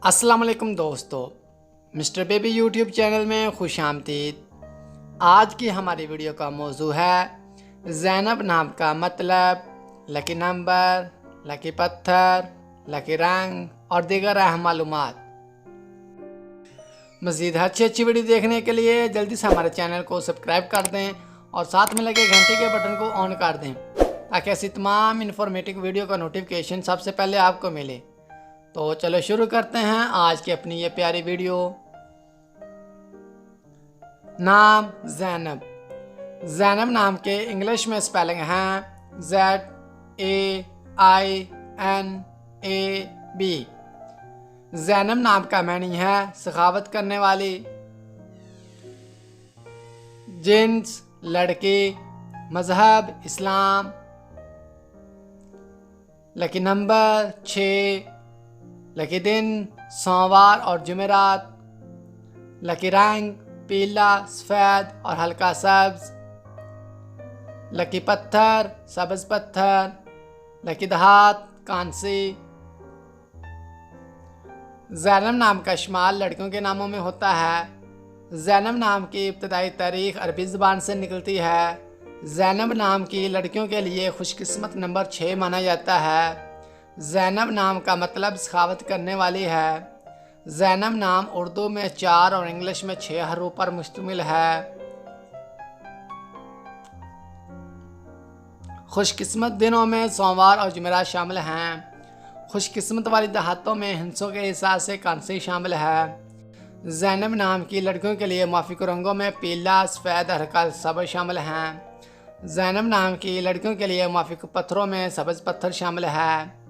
अस्सलाम वालेकुम दोस्तों, मिस्टर बेबी यूट्यूब चैनल में खुश आमदीद। आज की हमारी वीडियो का मौजू है ज़ैनब नाम का मतलब, लकी नंबर, लकी पत्थर, लकी रंग और दीगर अहम मालूमात। मज़ीद अच्छी वीडियो देखने के लिए जल्दी से हमारे चैनल को सब्सक्राइब कर दें और साथ में लगे घंटे के बटन को ऑन कर दें ताकि ऐसी तमाम इन्फॉर्मेटिव वीडियो का नोटिफिकेशन सबसे पहले आपको मिले। तो चलो शुरू करते हैं आज की अपनी ये प्यारी वीडियो। नाम ज़ैनब। ज़ैनब नाम के इंग्लिश में स्पेलिंग हैं ZAINAB। ज़ैनब नाम का मैनी है सखावत करने वाली। जिन्स लड़की, मजहब इस्लाम। लकी नंबर 6, लकी दिन सोमवार और जुमेरात। लकी रंग पीला, सफ़ेद और हल्का सब्ज। लकी पत्थर सब्ज पत्थर। लकी धात कांसी। ज़ैनब नाम का इस्तेमाल लड़कियों के नामों में होता है। ज़ैनब नाम की इब्तदाई तारीख अरबी ज़बान से निकलती है। ज़ैनब नाम की लड़कियों के लिए खुशकिस्मत नंबर 6 माना जाता है। ज़ैनब नाम का मतलब सखावत करने वाली है। ज़ैनब नाम उर्दू में 4 और इंग्लिश में 6 हरूफ पर मुश्तमिल है। खुशकिस्मत दिनों में सोमवार और जुमेरात शामिल हैं। खुशकिस्मत वाली दहातों में हिंसों के हिसाब से कांसी शामिल है। ज़ैनब नाम की लड़कियों के लिए माफिक रंगों में पीला, सफ़ेद, हल्का सब्ज शामिल हैं। ज़ैनब नाम की लड़कियों के लिए माफिक पत्थरों में सब्ज पत्थर शामिल है।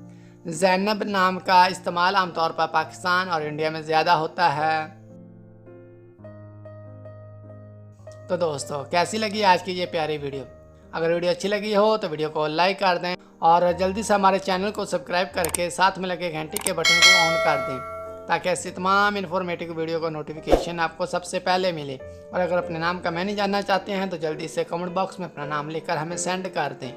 ज़ैनब नाम का इस्तेमाल आमतौर पर पाकिस्तान और इंडिया में ज़्यादा होता है। तो दोस्तों, कैसी लगी आज की ये प्यारी वीडियो? अगर वीडियो अच्छी लगी हो तो वीडियो को लाइक कर दें और जल्दी से हमारे चैनल को सब्सक्राइब करके साथ में लगे घंटी के बटन को ऑन कर दें ताकि ऐसी तमाम इन्फॉर्मेटिव वीडियो का नोटिफिकेशन आपको सबसे पहले मिले। और अगर अपने नाम का मैनी जानना चाहते हैं तो जल्दी से कमेंट बॉक्स में अपना नाम लिखकर हमें सेंड कर दें।